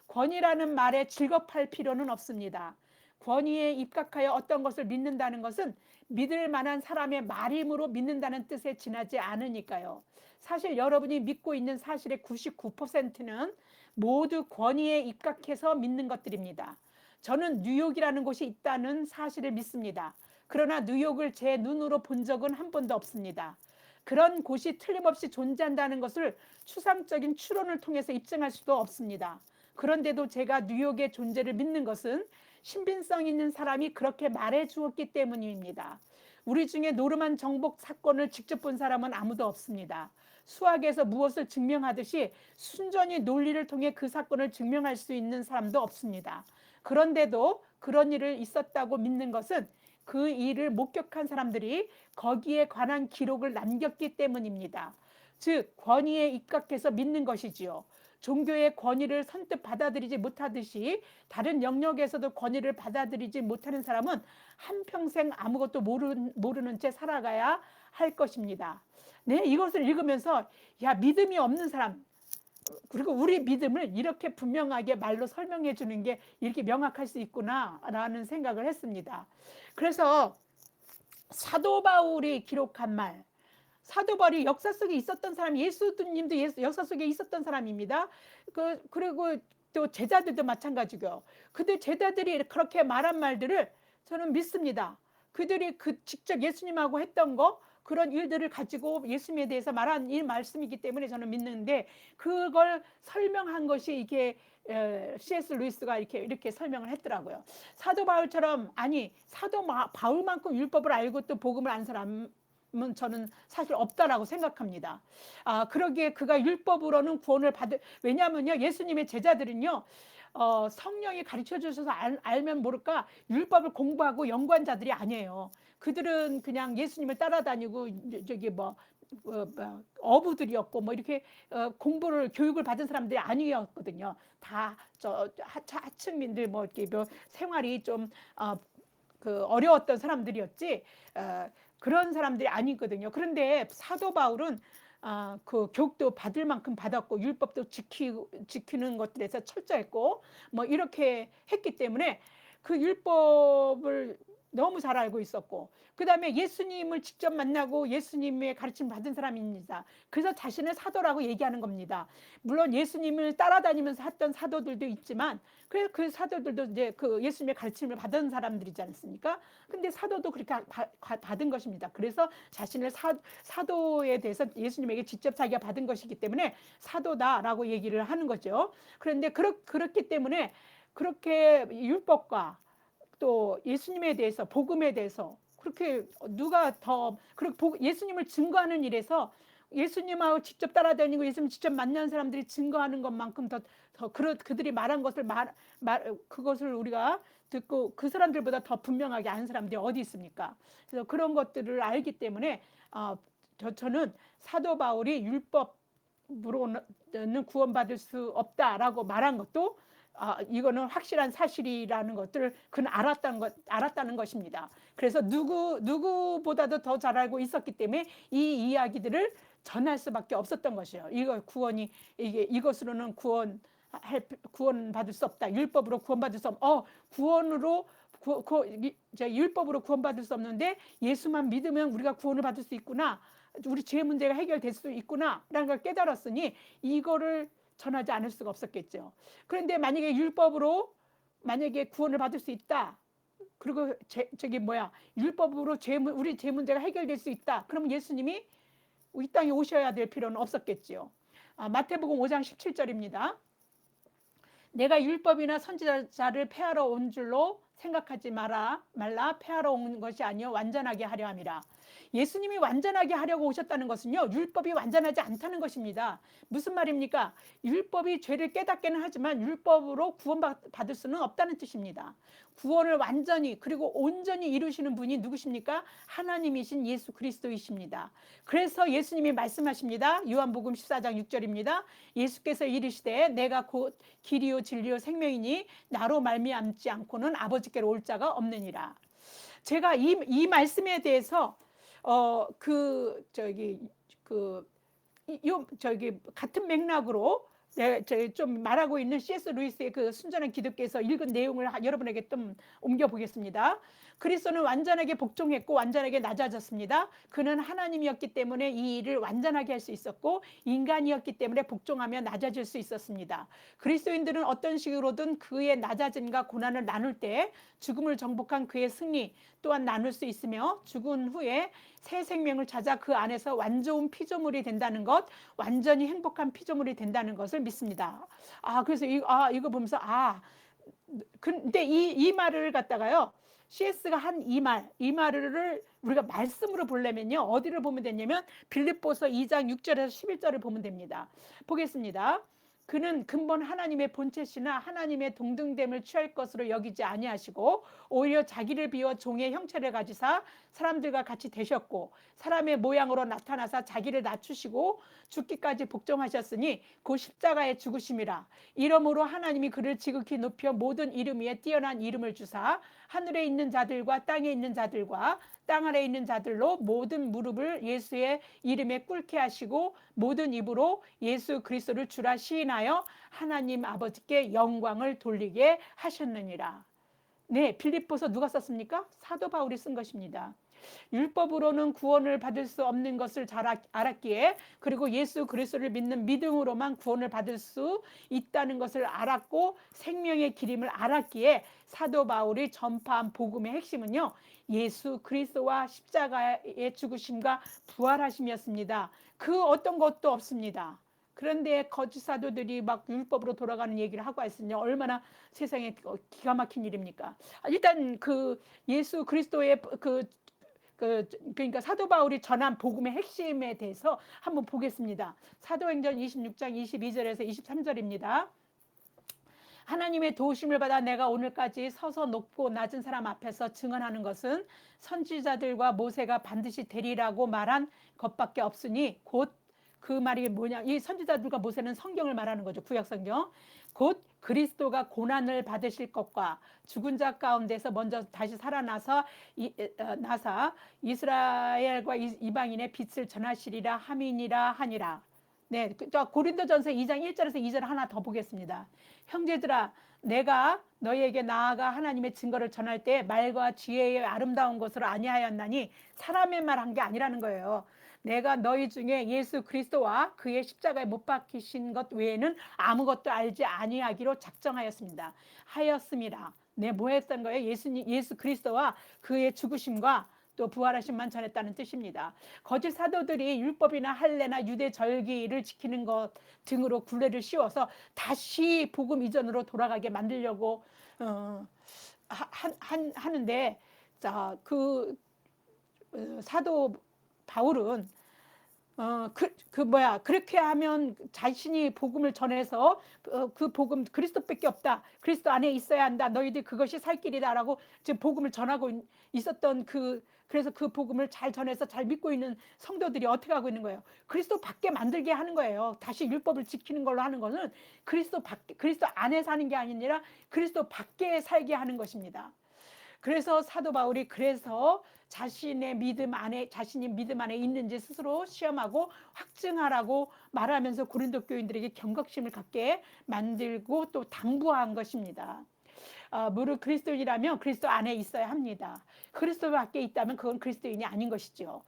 권위라는 말에 즐겁할 필요는 없습니다. 권위에 입각하여 어떤 것을 믿는다는 것은 믿을 만한 사람의 말임으로 믿는다는 뜻에 지나지 않으니까요. 사실 여러분이 믿고 있는 사실의 99%는 모두 권위에 입각해서 믿는 것들입니다. 저는 뉴욕이라는 곳이 있다는 사실을 믿습니다. 그러나 뉴욕을 제 눈으로 본 적은 한 번도 없습니다. 그런 곳이 틀림없이 존재한다는 것을 추상적인 추론을 통해서 입증할 수도 없습니다. 그런데도 제가 뉴욕의 존재를 믿는 것은 신빙성 있는 사람이 그렇게 말해 주었기 때문입니다. 우리 중에 노르만 정복 사건을 직접 본 사람은 아무도 없습니다. 수학에서 무엇을 증명하듯이 순전히 논리를 통해 그 사건을 증명할 수 있는 사람도 없습니다. 그런데도 그런 일을 있었다고 믿는 것은 그 일을 목격한 사람들이 거기에 관한 기록을 남겼기 때문입니다. 즉 권위에 입각해서 믿는 것이지요. 종교의 권위를 선뜻 받아들이지 못하듯이 다른 영역에서도 권위를 받아들이지 못하는 사람은 한평생 아무것도 모르는 채 살아가야 할 것입니다. 네, 이것을 읽으면서 믿음이 없는 사람, 그리고 우리 믿음을 이렇게 분명하게 말로 설명해 주는 게 이렇게 명확할 수 있구나라는 생각을 했습니다. 그래서 사도 바울이 기록한 말, 사도 바울이 역사 속에 있었던 사람, 예수님도 역사 속에 있었던 사람입니다. 그리고 또 제자들도 마찬가지고요. 그들 제자들이 그렇게 말한 말들을 저는 믿습니다. 그들이 직접 예수님하고 했던 거, 그런 일들을 가지고 예수님에 대해서 말한 이 말씀이기 때문에 저는 믿는데, 그걸 설명한 것이 이게 C.S. 루이스가 이렇게 설명을 했더라고요. 사도 바울처럼, 아니 사도 바울만큼 율법을 알고 또 복음을 안 사람은 저는 사실 없다라고 생각합니다. 그러기에 그가 율법으로는 구원을 왜냐하면요, 예수님의 제자들은요, 성령이 가르쳐 주셔서 알면 모를까 율법을 공부하고 연구한 자들이 아니에요. 그들은 그냥 예수님을 따라다니고 저기 어부들이었고 이렇게 공부를 교육을 받은 사람들이 아니었거든요. 다 저 하층민들 이렇게 생활이 좀 어려웠던 사람들이었지, 그런 사람들이 아니거든요. 그런데 사도 바울은 그 교육도 받을 만큼 받았고 율법도 지키는 것들에서 철저했고 이렇게 했기 때문에 그 율법을 너무 잘 알고 있었고, 그 다음에 예수님을 직접 만나고 예수님의 가르침 받은 사람입니다. 그래서 자신을 사도라고 얘기하는 겁니다. 물론 예수님을 따라다니면서 했던 사도들도 있지만, 그래서 그 사도들도 이제 그 예수님의 가르침을 받은 사람들이지 않습니까? 근데 사도도 그렇게 받은 것입니다. 그래서 자신을 사도에 대해서 예수님에게 직접 자기가 받은 것이기 때문에 사도다라고 얘기를 하는 거죠. 그런데 그렇기 때문에 그렇게 율법과 또 예수님에 대해서, 복음에 대해서 그렇게 누가 더 예수님을 증거하는 일에서 예수님하고 직접 따라다니고 예수님 직접 만난 사람들이 증거하는 것만큼 그들이 말한 것을 그것을 우리가 듣고 그 사람들보다 더 분명하게 아는 사람들이 어디 있습니까? 그래서 그런 것들을 알기 때문에 저는 사도 바울이 율법으로는 구원받을 수 없다라고 말한 것도 이거는 확실한 사실이라는 것들을 그는 알았다는 것입니다. 그래서 누구보다도 더 잘 알고 있었기 때문에 이 이야기들을 전할 수밖에 없었던 것이에요. 이것으로는 구원받을 수 없다. 율법으로 구원받을 수 율법으로 구원받을 수 없는데 예수만 믿으면 우리가 구원을 받을 수 있구나. 우리 죄 문제가 해결될 수 있구나라는 걸 깨달았으니 이거를 전하지 않을 수가 없었겠죠. 그런데 만약에 율법으로 구원을 받을 수 있다. 그리고 율법으로 우리 죄 문제가 해결될 수 있다. 그러면 예수님이 이 땅에 오셔야 될 필요는 없었겠지요. 마태복음 5장 17절입니다. 내가 율법이나 선지자를 폐하러 온 줄로 생각하지 말라. 폐하러 온 것이 아니요 완전하게 하려 함이라. 예수님이 완전하게 하려고 오셨다는 것은요, 율법이 완전하지 않다는 것입니다. 무슨 말입니까? 율법이 죄를 깨닫게는 하지만 율법으로 구원받을 수는 없다는 뜻입니다. 구원을 완전히 그리고 온전히 이루시는 분이 누구십니까? 하나님이신 예수 그리스도이십니다. 그래서 예수님이 말씀하십니다. 요한복음 14장 6절입니다. 예수께서 이르시되 내가 곧 길이요 진리요 생명이니 나로 말미암지 않고는 아버지께로 올 자가 없느니라. 제가 이 말씀에 대해서 같은 맥락으로 좀 말하고 있는 C.S. 루이스의 그 순전한 기독교에서 읽은 내용을 여러분에게 좀 옮겨보겠습니다. 그리스도는 완전하게 복종했고 완전하게 낮아졌습니다. 그는 하나님이었기 때문에 이 일을 완전하게 할 수 있었고 인간이었기 때문에 복종하며 낮아질 수 있었습니다. 그리스도인들은 어떤 식으로든 그의 낮아짐과 고난을 나눌 때 죽음을 정복한 그의 승리 또한 나눌 수 있으며 죽은 후에 새 생명을 찾아 그 안에서 완전 피조물이 된다는 것, 완전히 행복한 피조물이 된다는 것을 믿습니다. 그래서 이거 보면서 근데 이 말을 갖다가요, CS가 한 이 말을 우리가 말씀으로 보려면요, 어디를 보면 되냐면 빌립보서 2장 6절에서 11절을 보면 됩니다. 보겠습니다. 그는 근본 하나님의 본체시나 하나님의 동등됨을 취할 것으로 여기지 아니하시고 오히려 자기를 비워 종의 형체를 가지사 사람들과 같이 되셨고 사람의 모양으로 나타나사 자기를 낮추시고 죽기까지 복종하셨으니 그 십자가의 죽으심이라. 이러므로 하나님이 그를 지극히 높여 모든 이름 위에 뛰어난 이름을 주사 하늘에 있는 자들과 땅에 있는 자들과 땅 아래에 있는 자들로 모든 무릎을 예수의 이름에 꿇게 하시고 모든 입으로 예수 그리스도를 주라 시인하여 하나님 아버지께 영광을 돌리게 하셨느니라. 네, 빌립보서 누가 썼습니까? 사도 바울이 쓴 것입니다. 율법으로는 구원을 받을 수 없는 것을 잘 알았기에, 그리고 예수 그리스도를 믿는 믿음으로만 구원을 받을 수 있다는 것을 알았고 생명의 길임을 알았기에 사도 바울이 전파한 복음의 핵심은요, 예수 그리스도와 십자가의 죽으심과 부활하심이었습니다. 그 어떤 것도 없습니다. 그런데 거짓 사도들이 막 율법으로 돌아가는 얘기를 하고 있으니 얼마나 세상에 기가 막힌 일입니까? 일단 그 예수 그리스도의 그러니까 사도 바울이 전한 복음의 핵심에 대해서 한번 보겠습니다. 사도행전 26장 22절에서 23절입니다. 하나님의 도우심을 받아 내가 오늘까지 서서 높고 낮은 사람 앞에서 증언하는 것은 선지자들과 모세가 반드시 되리라고 말한 것밖에 없으니, 곧 그 말이 뭐냐, 이 선지자들과 모세는 성경을 말하는 거죠. 구약성경. 곧 그리스도가 고난을 받으실 것과 죽은 자 가운데서 먼저 다시 살아나서 나사 이스라엘과 이방인의 빛을 전하시리라 함이니라 하니라. 네, 고린도전서 2장 1절에서 2절 하나 더 보겠습니다. 형제들아, 내가 너희에게 나아가 하나님의 증거를 전할 때 말과 지혜의 아름다운 것으로 아니하였나니, 사람의 말 한 게 아니라는 거예요. 내가 너희 중에 예수 그리스도와 그의 십자가에 못 박히신 것 외에는 아무것도 알지 아니하기로 작정하였습니다. 하였습니다. 네, 뭐 했던 거예요? 예수 그리스도와 그의 죽으심과 또 부활하심만 전했다는 뜻입니다. 거짓 사도들이 율법이나 할례나 유대 절기를 지키는 것 등으로 굴레를 씌워서 다시 복음 이전으로 돌아가게 만들려고 하는데, 자, 사도 바울은 그렇게 하면 자신이 복음을 전해서 그 복음 그리스도밖에 없다. 그리스도 안에 있어야 한다. 너희들 그것이 살 길이다라고 지금 복음을 전하고 있었던 그래서 그 복음을 잘 전해서 잘 믿고 있는 성도들이 어떻게 하고 있는 거예요? 그리스도 밖에 만들게 하는 거예요. 다시 율법을 지키는 걸로 하는 것은 그리스도 안에 사는 게 아니라 그리스도 밖에 살게 하는 것입니다. 그래서 사도 바울이 자신이 믿음 안에 있는지 스스로 시험하고 확증하라고 말하면서 고린도 교인들에게 경각심을 갖게 만들고 또 당부한 것입니다. 무릇 그리스도인이라면 그리스도 안에 있어야 합니다. 그리스도 밖에 있다면 그건 그리스도인이 아닌 것이죠.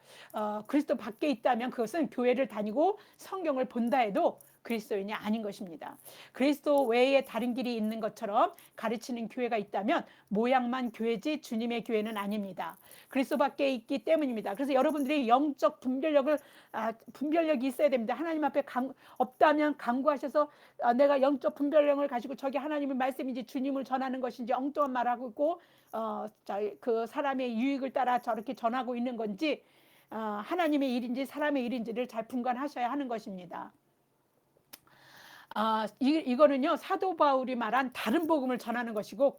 그리스도 밖에 있다면 그것은 교회를 다니고 성경을 본다 해도 그리스도인이 아닌 것입니다. 그리스도 외에 다른 길이 있는 것처럼 가르치는 교회가 있다면 모양만 교회지 주님의 교회는 아닙니다. 그리스도 밖에 있기 때문입니다. 그래서 여러분들이 영적 분별력이 있어야 됩니다. 하나님 앞에 없다면 간구하셔서 내가 영적 분별력을 가지고 저게 하나님의 말씀인지 주님을 전하는 것인지 엉뚱한 말하고 있고 그 사람의 유익을 따라 저렇게 전하고 있는 건지 하나님의 일인지 사람의 일인지를 잘 분간하셔야 하는 것입니다. 이거는요, 사도 바울이 말한 다른 복음을 전하는 것이고,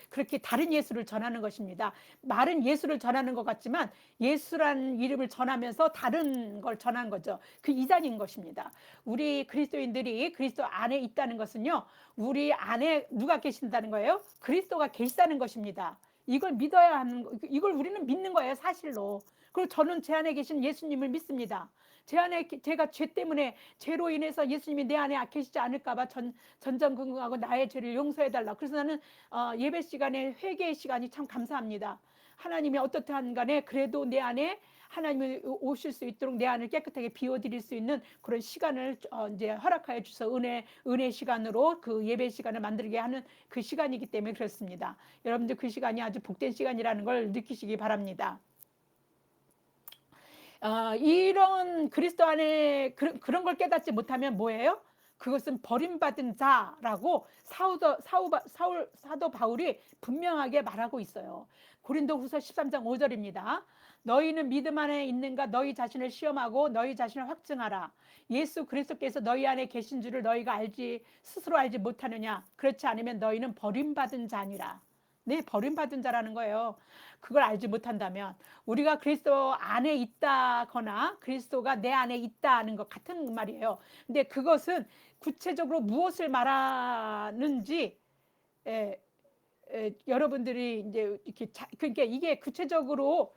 그렇게 다른 예수를 전하는 것입니다. 말은 예수를 전하는 것 같지만, 예수란 이름을 전하면서 다른 걸 전한 거죠. 그 이단인 것입니다. 우리 그리스도인들이 그리스도 안에 있다는 것은요, 우리 안에 누가 계신다는 거예요? 그리스도가 계시다는 것입니다. 이걸 믿어야 하는, 이걸 우리는 믿는 거예요, 사실로. 그리고 저는 제 안에 계신 예수님을 믿습니다. 제가 죄 때문에 죄로 인해서 예수님이 내 안에 계시지 않을까봐 전전긍긍하고 나의 죄를 용서해달라. 그래서 나는 예배 시간에 회개의 시간이 참 감사합니다. 하나님이 어떻든 간에 그래도 내 안에 하나님이 오실 수 있도록 내 안을 깨끗하게 비워드릴 수 있는 그런 시간을 이제 허락하여 주셔서 은혜 시간으로 그 예배 시간을 만들게 하는 그 시간이기 때문에 그렇습니다. 여러분들 그 시간이 아주 복된 시간이라는 걸 느끼시기 바랍니다. 이런 그리스도 안에 그런 걸 깨닫지 못하면 뭐예요? 그것은 버림받은 자라고 사도 바울이 분명하게 말하고 있어요. 고린도후서 13장 5절입니다. 너희는 믿음 안에 있는가 너희 자신을 시험하고 너희 자신을 확증하라. 예수 그리스도께서 너희 안에 계신 줄을 너희가 스스로 알지 못하느냐. 그렇지 않으면 너희는 버림받은 자니라. 네, 버림받은 자라는 거예요. 그걸 알지 못한다면 우리가 그리스도 안에 있다거나 그리스도가 내 안에 있다는 것 같은 말이에요. 근데 그것은 구체적으로 무엇을 말하는지 여러분들이 이제 이렇게 그러니까 이게 구체적으로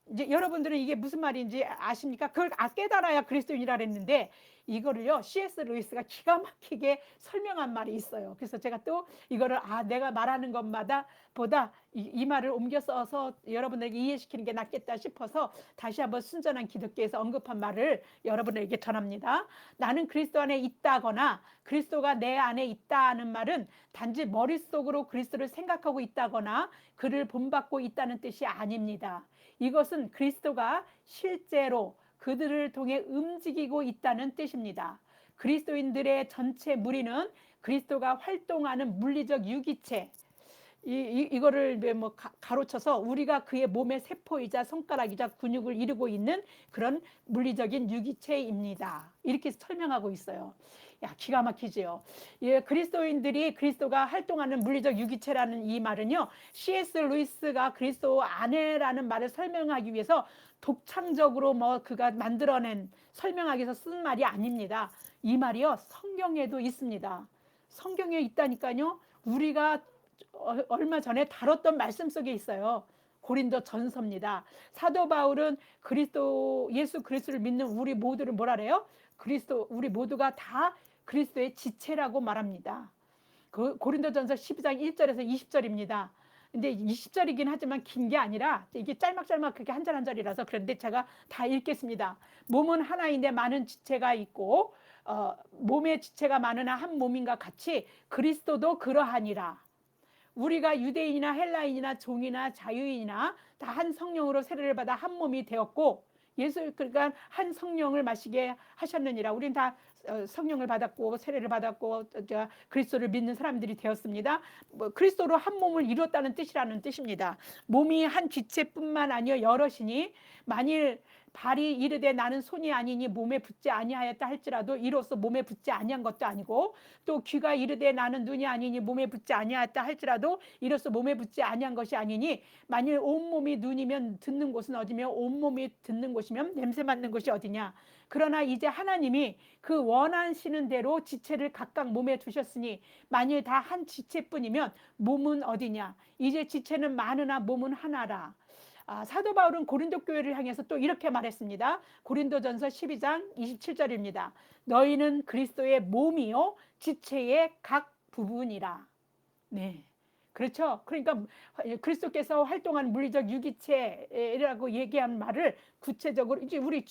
이제 여러분들은 이게 무슨 말인지 아십니까? 그걸 깨달아야 그리스도인이라 그랬는데 이거를요, C.S. 루이스가 기가 막히게 설명한 말이 있어요. 그래서 제가 또 이거를 내가 말하는 것마다 보다 이 말을 옮겨 써서 여러분에게 이해시키는 게 낫겠다 싶어서 다시 한번 순전한 기독교에서 언급한 말을 여러분에게 전합니다. 나는 그리스도 안에 있다거나 그리스도가 내 안에 있다는 말은 단지 머릿속으로 그리스도를 생각하고 있다거나 그를 본받고 있다는 뜻이 아닙니다. 이것은 그리스도가 실제로 그들을 통해 움직이고 있다는 뜻입니다. 그리스도인들의 전체 무리는 그리스도가 활동하는 물리적 유기체, 이거를 뭐 가로쳐서 우리가 그의 몸의 세포이자 손가락이자 근육을 이루고 있는 그런 물리적인 유기체입니다. 이렇게 설명하고 있어요. 야, 기가 막히지요. 예, 그리스도인들이 그리스도가 활동하는 물리적 유기체라는 이 말은요, C.S. 루이스가 그리스도 안에라는 말을 설명하기 위해서 독창적으로 뭐 그가 만들어낸 설명하기 위해서 쓴 말이 아닙니다. 이 말이요, 성경에도 있습니다. 성경에 있다니까요. 우리가 얼마 전에 다뤘던 말씀 속에 있어요. 고린도 전서입니다. 사도 바울은 예수 그리스도를 믿는 우리 모두를 뭐라 그래요? 우리 모두가 다 그리스도의 지체라고 말합니다. 그 고린도전서 12장 1절에서 20절입니다. 근데 20절이긴 하지만 긴 게 아니라 이게 짤막짤막 그렇게 한 절 한 절이라서 그런데 제가 다 읽겠습니다. 몸은 하나인데 많은 지체가 있고 몸의 지체가 많으나 한 몸인가 같이 그리스도도 그러하니라. 우리가 유대인이나 헬라인이나 종이나 자유인이나 다 한 성령으로 세례를 받아 한 몸이 되었고 예수 그러니까 한 성령을 마시게 하셨느니라. 우린 다 성령을 받았고 세례를 받았고 그리스도를 믿는 사람들이 되었습니다. 그리스도로 한 몸을 이뤘다는 뜻이라는 뜻입니다. 몸이 한 지체뿐만 아니여 여럿이니 만일 발이 이르되 나는 손이 아니니 몸에 붙지 아니하였다 할지라도 이로써 몸에 붙지 아니한 것도 아니고 또 귀가 이르되 나는 눈이 아니니 몸에 붙지 아니하였다 할지라도 이로써 몸에 붙지 아니한 것이 아니니 만일 온몸이 눈이면 듣는 곳은 어디며 온몸이 듣는 곳이면 냄새 맡는 곳이 어디냐. 그러나 이제 하나님이 그 원하시는 대로 지체를 각각 몸에 두셨으니 만일 다 한 지체뿐이면 몸은 어디냐. 이제 지체는 많으나 몸은 하나라. 사도 바울은 고린도 교회를 향해서 또 이렇게 말했습니다. 고린도전서 12장 27절입니다. 너희는 그리스도의 몸이요 지체의 각 부분이라. 네. 그렇죠. 그러니까 그리스도께서 활동한 물리적 유기체라고 얘기한 말을 구체적으로 이제 우리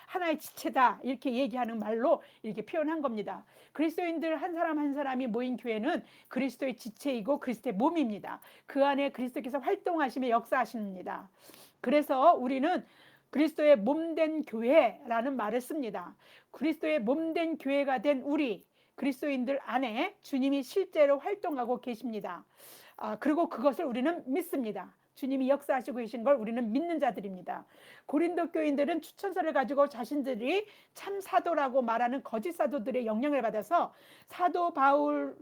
하나의 지체다 이렇게 얘기하는 말로 이렇게 표현한 겁니다. 그리스도인들 한 사람 한 사람이 모인 교회는 그리스도의 지체이고 그리스도의 몸입니다. 그 안에 그리스도께서 활동하시며 역사하십니다. 그래서 우리는 그리스도의 몸된 교회라는 말을 씁니다. 그리스도의 몸된 교회가 된 우리 그리스도인들 안에 주님이 실제로 활동하고 계십니다. 그리고 그것을 우리는 믿습니다. 주님이 역사하시고 계신 걸 우리는 믿는 자들입니다. 고린도 교인들은 추천서를 가지고 자신들이 참 사도라고 말하는 거짓 사도들의 영향을 받아서 사도 바울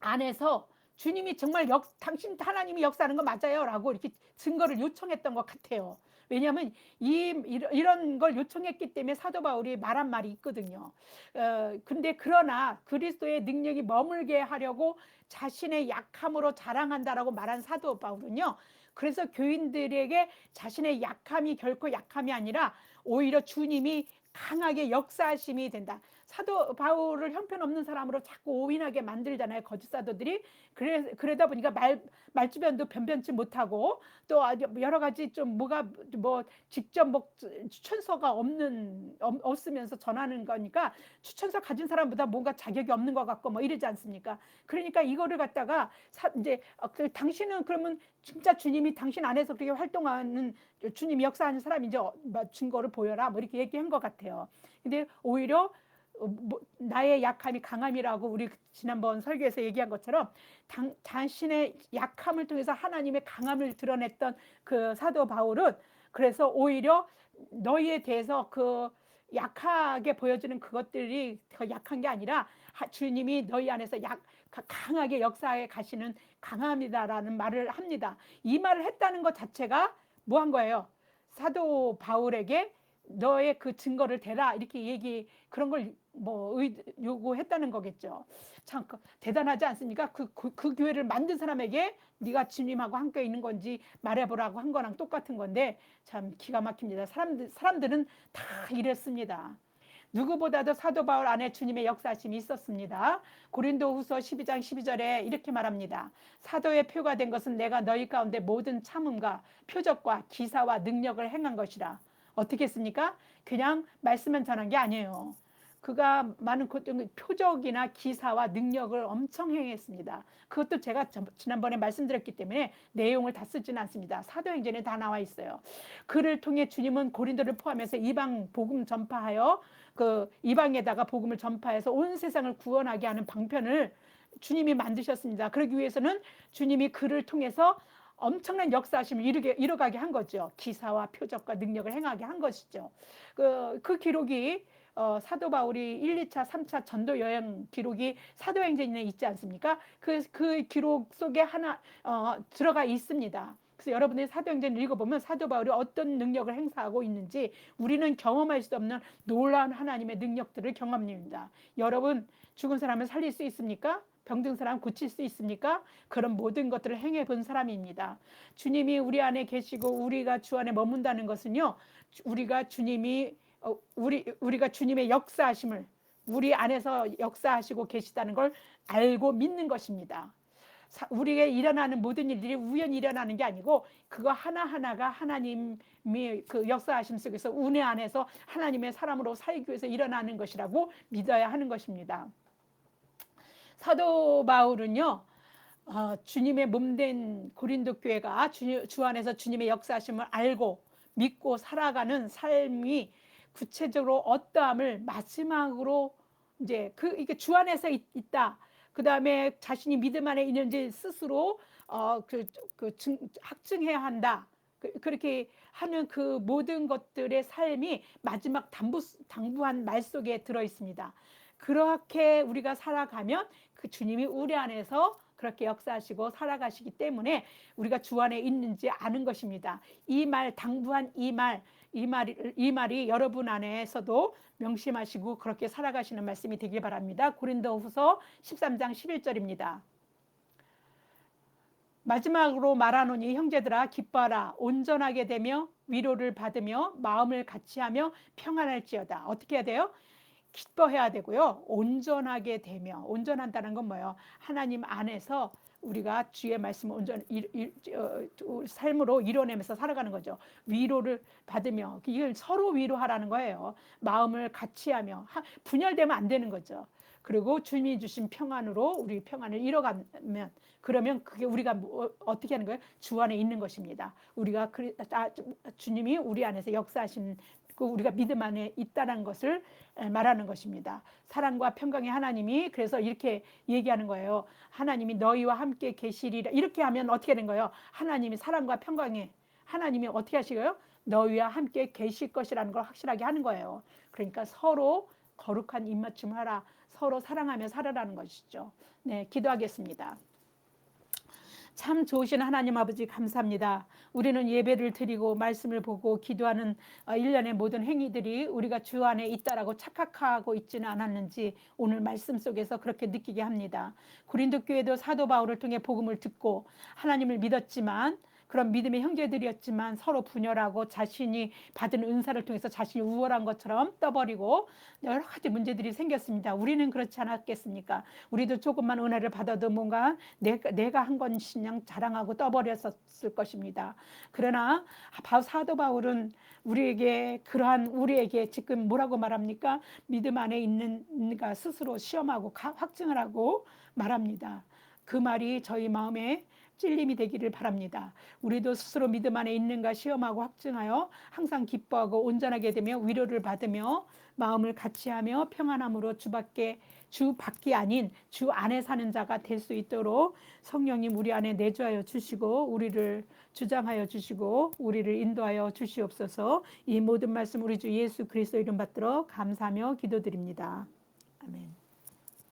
안에서 주님이 정말 당신 하나님이 역사하는 거 맞아요 라고 이렇게 증거를 요청했던 것 같아요. 왜냐하면 이런 걸 요청했기 때문에 사도 바울이 말한 말이 있거든요. 근데 그러나 그리스도의 능력이 머물게 하려고 자신의 약함으로 자랑한다라고 말한 사도 바울은요. 그래서 교인들에게 자신의 약함이 결코 약함이 아니라 오히려 주님이 강하게 역사하심이 된다. 사도 바울을 형편없는 사람으로 자꾸 오인하게 만들잖아요. 거짓 사도들이. 그러다 보니까 말주변도 변변치 못하고 또 여러 가지 좀 직접 추천서가 없으면서 전하는 거니까 추천서 가진 사람보다 뭔가 자격이 없는 것 같고 뭐 이러지 않습니까? 그러니까 이거를 갖다가 이제 당신은 그러면 진짜 주님이 당신 안에서 그렇게 활동하는 주님이 역사하는 사람인지 증거를 보여라 뭐 이렇게 얘기한 것 같아요. 근데 오히려 나의 약함이 강함이라고 우리 지난번 설교에서 얘기한 것처럼 자신의 약함을 통해서 하나님의 강함을 드러냈던 그 사도 바울은 그래서 오히려 너희에 대해서 그 약하게 보여지는 그것들이 더 약한 게 아니라 주님이 너희 안에서 강하게 역사해 가시는 강함이다라는 말을 합니다. 이 말을 했다는 것 자체가 뭐 한 거예요? 사도 바울에게 너의 그 증거를 대라 이렇게 그런 걸 요구했다는 거겠죠. 참 대단하지 않습니까? 그 교회를 만든 사람에게 네가 주님하고 함께 있는 건지 말해보라고 한 거랑 똑같은 건데 참 기가 막힙니다. 사람들은 다 이랬습니다. 누구보다도 사도 바울 안에 주님의 역사심이 있었습니다. 고린도후서 12장 12절에 이렇게 말합니다. 사도의 표가 된 것은 내가 너희 가운데 모든 참음과 표적과 기사와 능력을 행한 것이라. 어떻게 했습니까? 그냥 말씀만 전한 게 아니에요. 그가 많은 표적이나 기사와 능력을 엄청 행했습니다. 그것도 제가 지난번에 말씀드렸기 때문에 내용을 다 쓰지는 않습니다. 사도행전에 다 나와 있어요. 그를 통해 주님은 고린도를 포함해서 이방 복음 전파하여 그 이방에다가 복음을 전파해서 온 세상을 구원하게 하는 방편을 주님이 만드셨습니다. 그러기 위해서는 주님이 그를 통해서 엄청난 역사하심을 이뤄가게 한 거죠. 기사와 표적과 능력을 행하게 한 것이죠. 그 기록이 사도 바울이 1, 2차, 3차 전도 여행 기록이 사도행전에 있지 않습니까? 그 기록 속에 하나 들어가 있습니다. 그래서 여러분들이 사도행전을 읽어보면 사도 바울이 어떤 능력을 행사하고 있는지 우리는 경험할 수 없는 놀라운 하나님의 능력들을 경험합니다. 여러분, 죽은 사람을 살릴 수 있습니까? 병든 사람 고칠 수 있습니까? 그런 모든 것들을 행해 본 사람입니다. 주님이 우리 안에 계시고 우리가 주 안에 머문다는 것은요, 우리가 주님의 역사하심을 우리 안에서 역사하시고 계시다는 걸 알고 믿는 것입니다. 우리에게 일어나는 모든 일들이 우연히 일어나는 게 아니고 그거 하나하나가 하나님이 그 역사하심 속에서 은혜 안에서 하나님의 사람으로 살기 위해서 일어나는 것이라고 믿어야 하는 것입니다. 사도 바울은요, 주님의 몸된 고린도 교회가 주 안에서 주님의 역사하심을 알고 믿고 살아가는 삶이 구체적으로 어떠함을 마지막으로 이제 이게 주 안에서 있다. 그 다음에 자신이 믿음 안에 있는지 스스로 확증해야 한다. 그렇게 하는 그 모든 것들의 삶이 마지막 당부한 말 속에 들어 있습니다. 그렇게 우리가 살아가면 그 주님이 우리 안에서 그렇게 역사하시고 살아가시기 때문에 우리가 주 안에 있는지 아는 것입니다. 이 말, 당부한 이 말이 여러분 안에서도 명심하시고 그렇게 살아가시는 말씀이 되길 바랍니다. 고린도후서 13장 11절입니다. 마지막으로 말하노니 형제들아 기뻐하라. 온전하게 되며 위로를 받으며 마음을 같이하며 평안할지어다. 어떻게 해야 돼요? 기뻐해야 되고요. 온전하게 되며, 온전한다는 건 뭐예요? 하나님 안에서 우리가 주의 말씀을 삶으로 이뤄내면서 살아가는 거죠. 위로를 받으며, 이걸 서로 위로하라는 거예요. 마음을 같이하며, 분열되면 안 되는 거죠. 그리고 주님이 주신 평안으로 우리 평안을 이뤄가면, 그러면 그게 우리가 어떻게 하는 거예요? 주 안에 있는 것입니다. 우리가 주님이 우리 안에서 역사하신 우리가 믿음 안에 있다는 것을 말하는 것입니다. 사랑과 평강의 하나님이 그래서 이렇게 얘기하는 거예요. 하나님이 너희와 함께 계시리라. 이렇게 하면 어떻게 된 거예요? 하나님이 사랑과 평강의 하나님이 어떻게 하시고요? 너희와 함께 계실 것이라는 걸 확실하게 하는 거예요. 그러니까 서로 거룩한 입맞춤을 하라. 서로 사랑하며 살아라는 것이죠. 네, 기도하겠습니다. 참 좋으신 하나님 아버지 감사합니다. 우리는 예배를 드리고 말씀을 보고 기도하는 일련의 모든 행위들이 우리가 주 안에 있다라고 착각하고 있지는 않았는지 오늘 말씀 속에서 그렇게 느끼게 합니다. 고린도 교회도 사도 바울을 통해 복음을 듣고 하나님을 믿었지만 그런 믿음의 형제들이었지만 서로 분열하고 자신이 받은 은사를 통해서 자신이 우월한 것처럼 떠버리고 여러 가지 문제들이 생겼습니다. 우리는 그렇지 않았겠습니까? 우리도 조금만 은혜를 받아도 뭔가 내가 한 것이냥 자랑하고 떠버렸을 것입니다. 그러나 사도 바울은 우리에게 지금 뭐라고 말합니까? 믿음 안에 있는가 스스로 시험하고 확증을 하고 말합니다. 그 말이 저희 마음에 찔림이 되기를 바랍니다. 우리도 스스로 믿음 안에 있는가 시험하고 확증하여 항상 기뻐하고 온전하게 되며 위로를 받으며 마음을 같이하며 평안함으로 주 밖이 아닌 주 안에 사는 자가 될 수 있도록 성령님 우리 안에 내주하여 주시고 우리를 주장하여 주시고 우리를 인도하여 주시옵소서. 이 모든 말씀 우리 주 예수 그리스도 이름 받들어 감사하며 기도드립니다. 아멘.